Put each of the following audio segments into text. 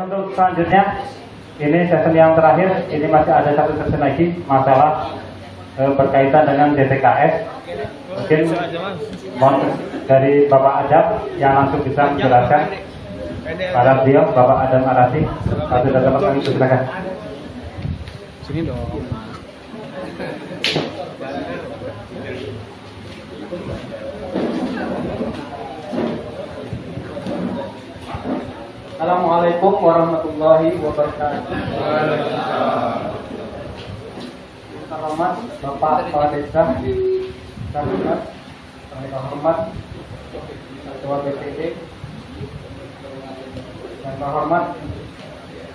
untuk selanjutnya, ini sesi yang terakhir, ini masih ada satu sesi lagi, masalah berkaitan dengan DTKS. Mungkin mohon dari Bapak Adab yang langsung bisa menjelaskan pada beliau, Bapak Adam Arasi. Kalau sudah dapat kami silakan. Sini dong. Assalamualaikum warahmatullahi wabarakatuh. Selamat Bapak Kepala Desa dan terhormat Ketua BPD dan terhormat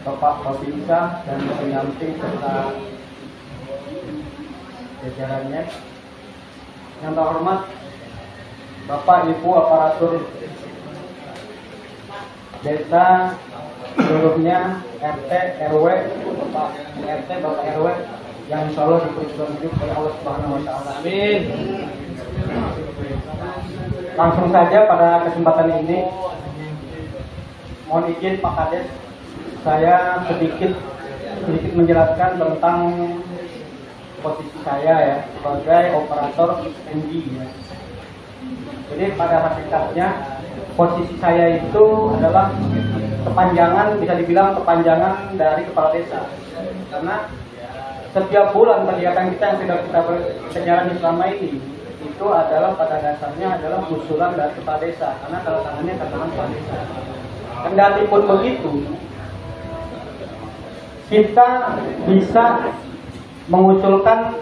Bapak Babinsa dan pendamping serta jajarannya. Yang terhormat Bapak Ibu aparatur desa seluruhnya, RT, RW, Bapak RT, Bapak RW yang insya Allah diberikan hidup oleh Allah Subhanahu Wa Taala. Amin. Langsung saja pada kesempatan ini, mohon izin Pak Kades, saya sedikit menjelaskan tentang posisi saya ya sebagai operator energi ya. Jadi pada hakikatnya posisi saya itu adalah kepanjangan, bisa dibilang kepanjangan dari kepala desa. Karena setiap bulan kegiatan kita yang sudah kita jalani selama ini itu adalah pada dasarnya adalah usulan dari kepala desa. Karena kalau tangannya tangan kepala desa. Kendati pun begitu, kita bisa mengusulkan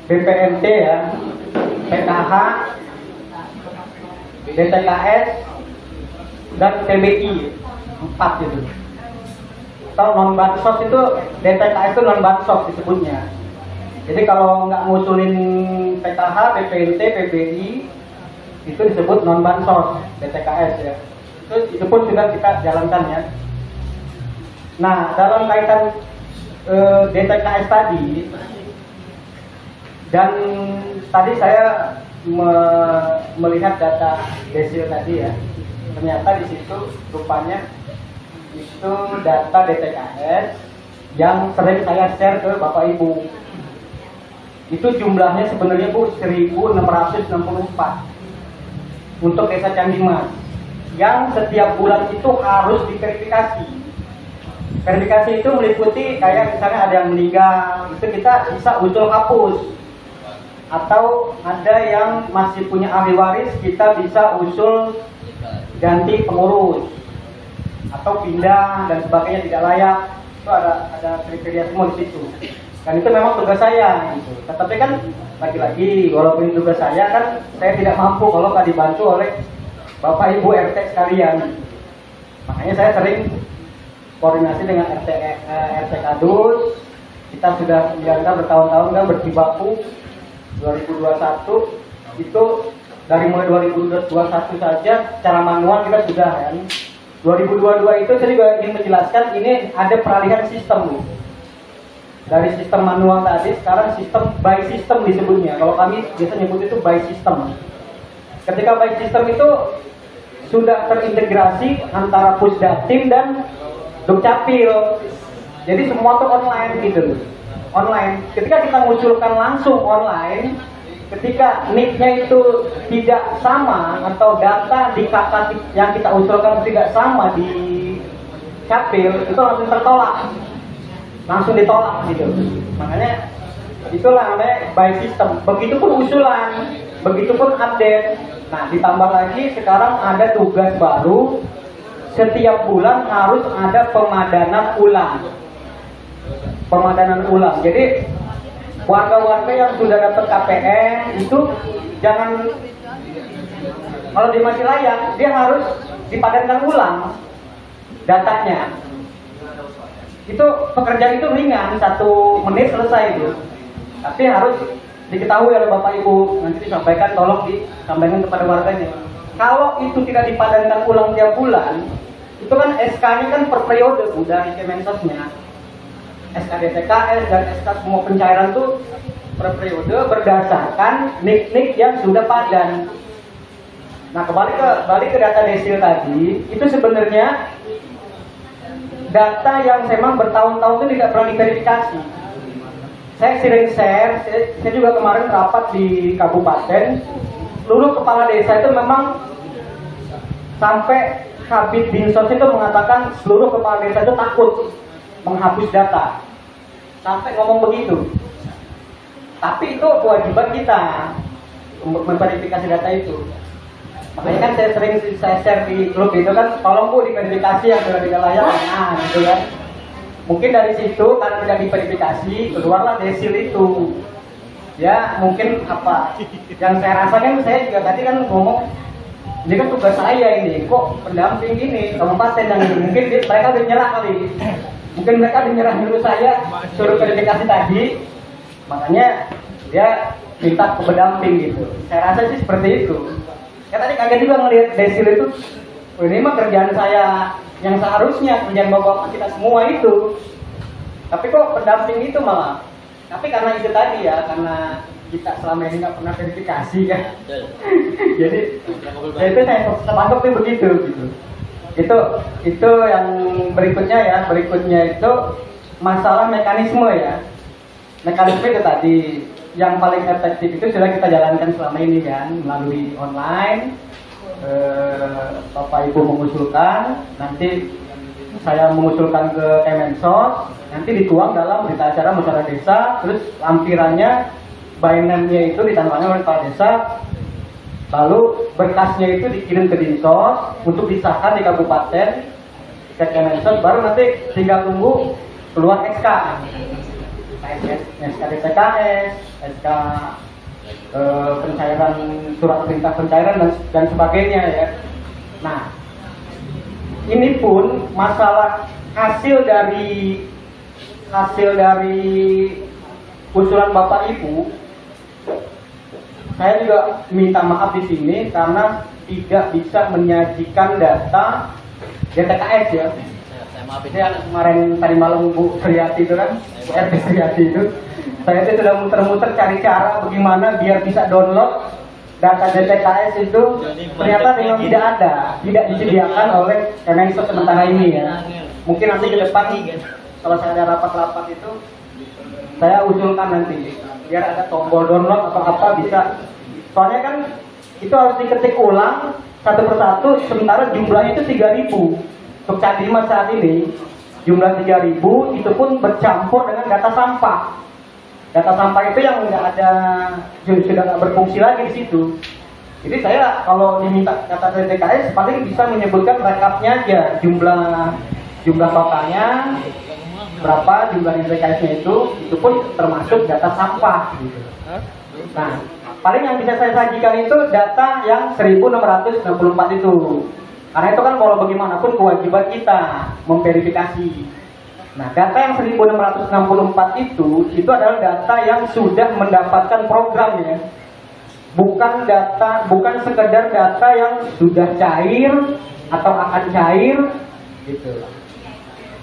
BPNT ya, PKH, DTKS, dan TBI 4 itu. Kalau non bansos itu DTKS itu non bansos disebutnya. Jadi kalau nggak ngusulin PKH, BPNT, PBI itu disebut non bansos DTKS ya. Itu pun sudah kita jalankan ya. Nah dalam kaitan DTKS tadi, dan tadi saya melihat data desil tadi ya, ternyata di situ rupanya itu data DTKS yang sering saya share ke Bapak Ibu. Itu jumlahnya sebenarnya Bu 1664 untuk desa Candimas yang setiap bulan itu harus diverifikasi. Verifikasi itu meliputi kayak misalnya ada yang meninggal, itu kita bisa usul hapus. Atau ada yang masih punya ahli waris, kita bisa usul ganti pengurus atau pindah dan sebagainya tidak layak. Itu ada kriteria semua di situ. Dan itu memang tugas saya gitu. Tetapi kan lagi-lagi walaupun itu tugas saya kan saya tidak mampu kalau nggak dibantu oleh Bapak Ibu RT sekalian. Makanya saya sering koordinasi dengan RT Kadus. Kita sudah menjalankan bertahun-tahun kan berjibaku. 2021 itu dari mulai 2021 saja secara manual kita sudah kan. 2022 itu saya juga ingin menjelaskan ini ada peralihan sistem. Dari sistem manual tadi sekarang sistem by system disebutnya. Kalau kami biasa nyebut itu by system. Ketika by system itu sudah terintegrasi antara Pusdatin dan Dukcapil. Jadi semua tuh online gitu. Online. Ketika kita mengusulkan langsung online, ketika NIK-nya itu tidak sama atau data di kakak yang kita usulkan tidak sama di Capil, itu langsung tertolak. Langsung ditolak gitu. Makanya itulah namanya by system. Begitupun usulan, begitupun update. Nah, ditambah lagi sekarang ada tugas baru. Setiap bulan harus ada pemadanan ulang. Pemadanan ulang. Jadi warga-warga yang sudah dapat KPN itu jangan, kalau dia masih layak, dia harus dipadankan ulang datanya. Itu pekerjaan itu ringan, 1 menit selesai itu. Tapi harus diketahui oleh Bapak Ibu, nanti disampaikan, tolong disampaikan kepada warganya. Kalau itu tidak dipadankan ulang tiap bulan, itu kan SK-nya kan per periode Bu, dari Kemensosnya. SK DTKS dan SK semua pencairan itu per periode berdasarkan NIK-NIK yang sudah padan. Nah, balik ke data desil tadi, itu sebenarnya data yang memang bertahun-tahun itu tidak pernah diverifikasi. Saya sering share, saya juga kemarin rapat di kabupaten, seluruh kepala desa itu memang sampai Kabid Dinsos itu mengatakan seluruh kepala desa itu takut menghapus data. Sampai ngomong begitu. Tapi itu kewajiban kita memverifikasi data itu. Makanya kan saya sering share di grup itu kan, tolong Bu diverifikasi yang sudah tidak layak, nah gitu kan. Mungkin dari situ karena tidak diverifikasi keluarlah desil itu. Ya mungkin apa yang saya rasakan, saya juga tadi kan ngomong, ini kan tugas saya ini, kok pendamping ini kabupaten yang ini, mungkin mereka udah nyerah kali. Mungkin mereka udah nyerah dulu saya suruh verifikasi tadi, makanya dia minta ke pendamping gitu. Saya rasa sih seperti itu. Ya tadi kaget juga ngelihat desil itu, oh, ini mah kerjaan saya yang seharusnya kerjaan bapak kita semua itu. Tapi kok pendamping itu malah. Tapi karena itu tadi ya, karena kita selama ini nggak pernah verifikasi kan. Jadi ya itu saya tangkap tuh begitu gitu. Itu yang berikutnya ya, berikutnya itu masalah mekanisme ya. Mekanisme itu tadi yang paling efektif itu sudah kita jalankan selama ini kan, melalui online. Bapak Ibu mengusulkan, nanti saya mengusulkan ke Kemensos, nanti dituang dalam berita acara musyawarah desa, terus lampirannya bayanannya itu ditandatangani oleh kepala desa, lalu berkasnya itu dikirim ke Dinsos untuk disahkan di kabupaten ke Kemensos, baru nanti tinggal tunggu keluar SK. SK DTKS, SK pencairan surat perintah pencairan dan sebagainya ya. Nah, ini pun masalah hasil dari usulan Bapak Ibu, saya juga minta maaf di sini karena tidak bisa menyajikan data DTKS ya. Saya kemarin tadi malam Bu Suryati itu kan, RT Suryati itu, saya itu sudah muter-muter cari cara bagaimana biar bisa download data DTKS itu, ternyata memang tidak disediakan oleh Kemensos sementara ini ya. Mungkin nanti ke depan kalau saya ada rapat-rapat itu, saya usulkan nanti biar ada tombol download atau apa bisa. Soalnya kan itu harus diketik ulang satu persatu, sementara jumlahnya itu 3.000. Untuk Cadimas saat ini jumlah 3.000 itu pun bercampur dengan data sampah. Data sampah itu yang nggak ada, sudah nggak berfungsi lagi di situ. Jadi saya kalau diminta data DTKS paling bisa menyebutkan rekapnya aja, jumlah totalnya berapa, jumlah DTKS-nya itu pun termasuk data sampah gitu. Nah, paling yang bisa saya sajikan itu data yang 1664 itu. Karena itu kan kalau bagaimanapun kewajiban kita memverifikasi. Nah, data yang 1664 itu adalah data yang sudah mendapatkan program ya. Bukan sekedar data yang sudah cair atau akan cair gitu.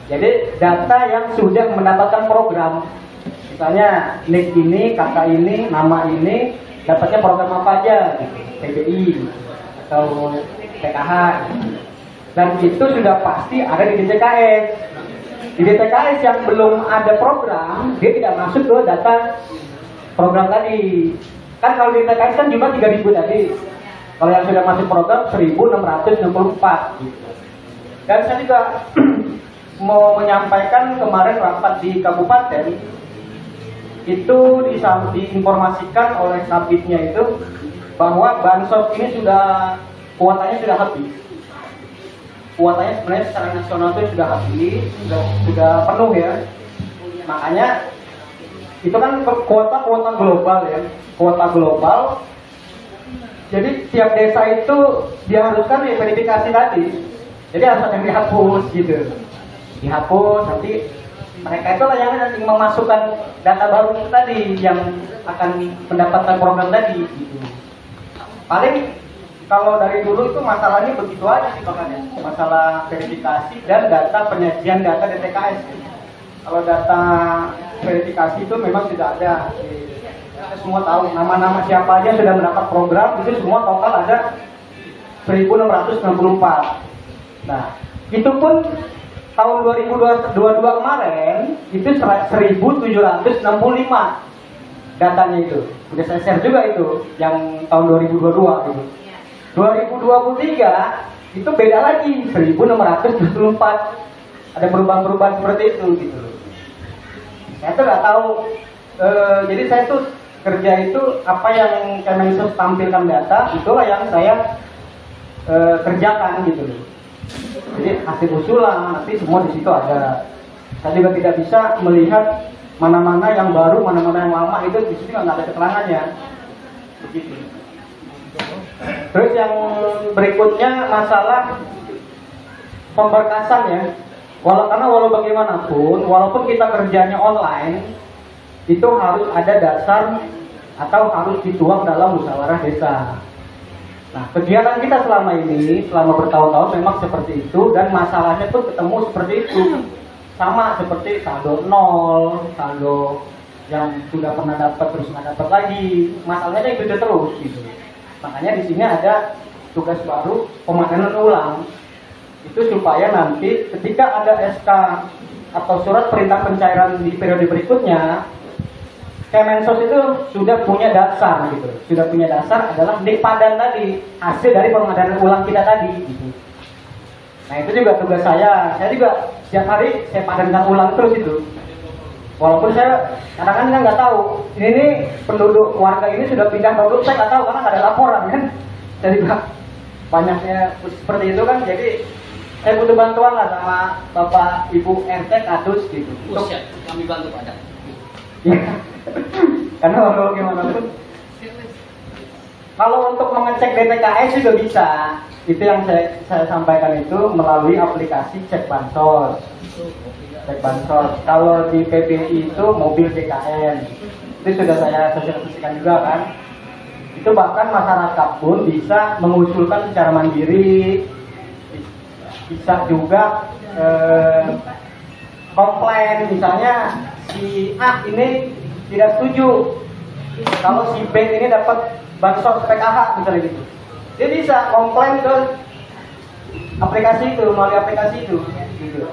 Jadi data yang sudah mendapatkan program. Misalnya NIK ini, kakak ini, nama ini dapatnya program apa aja gitu. PBI atau PKH, dan itu sudah pasti ada di DTKS. Di DTKS yang belum ada program, dia tidak masuk ke data program tadi. Kan kalau di DTKS kan cuma 3.000 tadi. Kalau yang sudah masuk program 1664 gitu. Dan saya juga mau menyampaikan kemarin rapat di kabupaten itu diinformasikan oleh kabitnya itu bahwa bansos ini kuotanya sudah habis. Kuotanya sebenarnya secara nasional itu sudah habis, sudah penuh ya. Makanya itu kan kuota global ya, kuota global. Jadi tiap desa itu diharuskan diverifikasi tadi. Jadi harus ada yang dihapus gitu. Dihapus nanti mereka itu yang nanti memasukkan data baru itu tadi yang akan mendapatkan program tadi gitu. Paling kalau dari dulu itu masalahnya begitu aja sih makanya, masalah verifikasi dan data penyajian data DTKS. Kalau data verifikasi itu memang tidak ada. Kita semua tahu nama-nama siapa aja sudah mendapat program, itu semua total ada 1664. Nah, itu pun tahun 2022 kemarin itu 1765 datanya itu. Udah saya share juga itu yang tahun 2022 itu. 2023 itu beda lagi 1624. Ada perubahan-perubahan seperti itu gitu. Saya tuh nggak tahu. Jadi saya tuh kerja itu apa yang Kemensos tampilkan data itulah yang saya kerjakan gitu loh. Jadi hasil usulan nanti semua di situ ada. Saya juga tidak bisa melihat mana-mana yang baru, mana-mana yang lama itu di sini nggak ada keterangannya. Begitu. Terus yang berikutnya masalah pemberkasan ya. Karena walau bagaimanapun, walaupun kita kerjanya online, itu harus ada dasar atau harus dituang dalam musyawarah desa. Nah, kegiatan kita selama ini, selama bertahun-tahun memang seperti itu, dan masalahnya pun ketemu seperti itu. Sama seperti saldo nol, saldo yang sudah pernah dapat terus nggak dapat lagi. Masalahnya itu terus gitu. Makanya di sini ada tugas baru pemakanan ulang. Itu supaya nanti ketika ada SK atau surat perintah pencairan di periode berikutnya, Kemensos itu sudah punya dasar gitu. Sudah punya dasar adalah padan tadi, hasil dari pengadaan ulang kita tadi gitu. Nah, itu juga tugas saya. Saya juga setiap hari saya padankan ulang terus itu. Walaupun saya kadang-kadang nggak tahu ini penduduk warga ini sudah pindah atau belum, saya nggak tahu karena nggak ada laporan kan. Saya juga banyaknya seperti itu kan, jadi saya butuh bantuan lah sama Bapak Ibu RT Kadus gitu. Siap, kami bantu Pak. Ya. Karena kalau gimana pun, kalau untuk mengecek DTKS juga bisa. Itu yang saya sampaikan itu melalui aplikasi cek bansos. Cek bansos. Kalau di PBI itu mobil BKN. Itu sudah saya sosialisasikan juga kan. Itu bahkan masyarakat pun bisa mengusulkan secara mandiri. Bisa juga komplain, misalnya si A ini tidak setuju kalau si B ini dapat bansos PKH misalnya gitu. Dia bisa komplain ke aplikasi itu, melalui aplikasi itu gitu.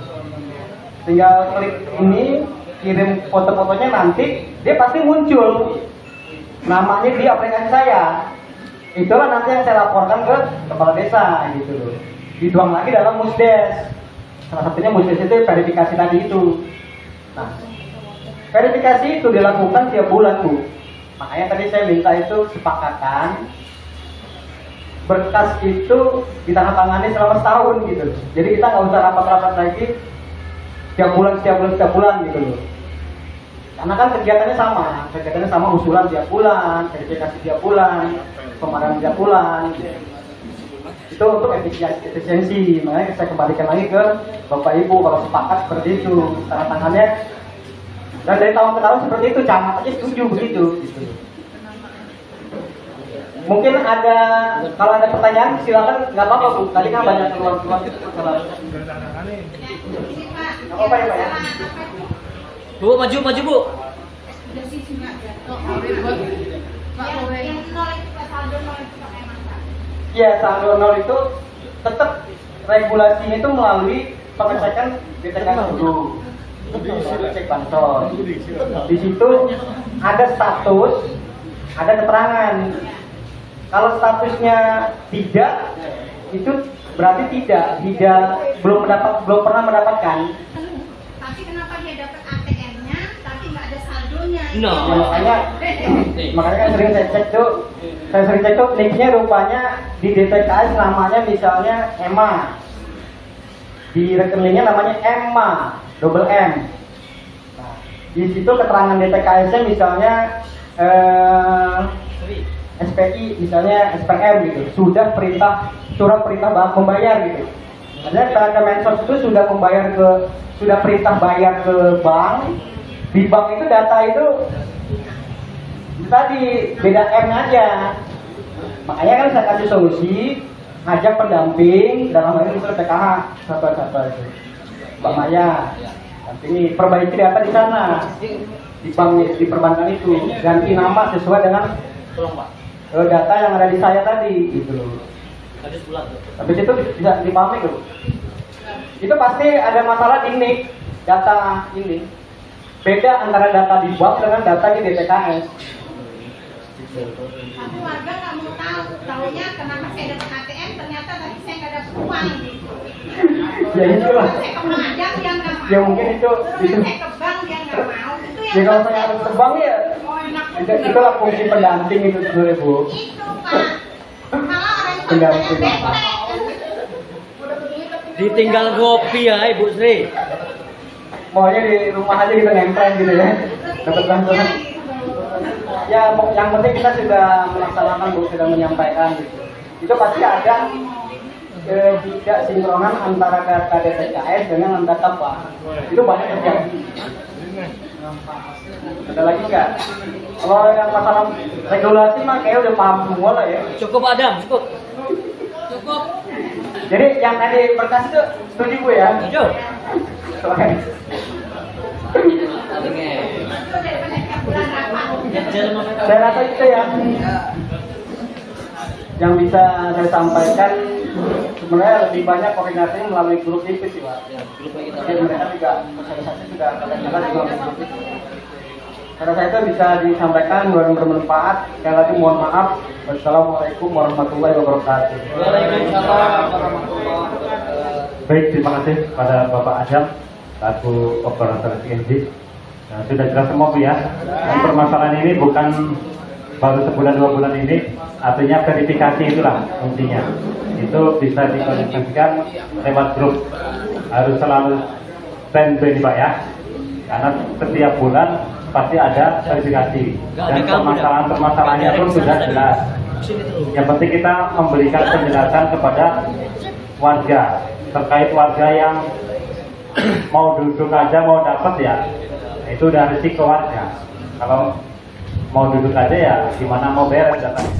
Tinggal klik ini, kirim foto-fotonya, nanti dia pasti muncul namanya di aplikasi saya. Itulah nanti yang saya laporkan ke kepala desa gitu loh. Dituang lagi dalam musdes. Salah satunya musdes itu verifikasi tadi itu. Nah, verifikasi itu dilakukan tiap bulan Bu. Makanya tadi saya minta itu sepakatan berkas itu ditandatangani selama setahun gitu. Jadi kita nggak usah rapat-rapat lagi tiap bulan gitu loh. Karena kan kegiatannya sama usulan tiap bulan, verifikasi tiap bulan, pemadaman tiap bulan. Itu untuk efisiensi. Makanya saya kembalikan lagi ke Bapak Ibu kalau sepakat seperti itu tanda tangannya. Dan dari tahun ke tahun seperti itu, camat aja setuju begitu. Gitu. Mungkin ada, kalau ada pertanyaan silakan, nggak apa-apa Bu. Tadi kan banyak keluar-keluar gitu. Nggak apa-apa ya Pak ya. Bu, maju Bu. Ya, saldo nol itu tetap regulasinya itu melalui pengecekan DTKS dulu. Cek bansos. Di situ ada status, ada keterangan. Kalau statusnya tidak, itu berarti belum pernah mendapatkan. Tapi kenapa dia dapat ATM-nya, tapi nggak ada saldonya? No. Ya, makanya kan sering saya cek tuh, linknya rupanya di DTKS namanya misalnya Emma, di rekeningnya namanya Emma, double M. Nah, di situ keterangan DTKS-nya misalnya SPI, misalnya SPM gitu, surat perintah membayar gitu. Maksudnya Kemensos itu sudah perintah bayar ke bank. Di bank itu data itu tadi beda M aja. Makanya kan saya kasih solusi, ajak pendamping dalam hal ini misalnya PKH, siapa itu, Mbak Maya. Ini perbaiki data di sana, di bank, di perbankan itu, ganti nama sesuai dengan data yang ada di saya tadi, gitu loh. Habis bulat tuh. Habis itu bisa dipahami nggak, Bu? Itu pasti ada masalah di NIK, data ini. Beda antara data di bank dengan data di DTKS. Tapi warga nggak mau tahu, taunya kenapa saya dapat ATM, ternyata tadi saya nggak dapat uang gitu. Ya itulah. Saya ke pengajar dia nggak mau. Ya mungkin itu. Terus saya ke bank dia nggak mau. Itu yang. Ya kalau saya harus ke bank ya, Oh, enak. itulah fungsi pendamping itu sebenarnya, Bu. Itu Pak. Malah orang itu Pendamping. saya bete. Ditinggal ngopi ya Ibu Sri. Maunya di rumah aja kita nempel gitu ya. Dapat bantuan. Ya, yang penting kita sudah melaksanakan, Bu, sudah menyampaikan gitu. Itu pasti ada tidak sinkronan antara data DTKS dengan data bank. Itu banyak terjadi. Ada lagi nggak? Kalau yang masalah regulasi mah kayak udah paham semua lah ya. Cukup Adam, cukup. Cukup. Jadi yang tadi berkas itu setuju, Bu ya? Setuju. Oke. Itu daripada tiap bulan apa. Saya rasa itu yang bisa saya sampaikan. Sebenarnya lebih banyak koordinasinya melalui grup itu sih, Pak. Jadi mereka juga sosialisasi sudah kadang-kadang juga melalui grup itu. Karena saya itu bisa disampaikan, mudah-mudahan bermanfaat. Sekali lagi mohon maaf. Wassalamualaikum warahmatullahi wabarakatuh. Waalaikumsalam warahmatullahi wabarakatuh. Baik, terima kasih pada Bapak Adam selaku operator CNG. Nah, sudah jelas semua, Bu ya. Dan permasalahan ini bukan baru sebulan 2 bulan ini, artinya verifikasi itulah intinya. Itu bisa dikomunikasikan lewat grup. Harus selalu standby Pak ya. Karena setiap bulan pasti ada verifikasi. Dan permasalahan-permasalahannya pun sudah jelas. Yang penting kita memberikan penjelasan kepada warga terkait warga yang mau duduk aja mau dapat ya, itu udah risiko warga. Kalau mau duduk aja ya gimana mau beres datanya.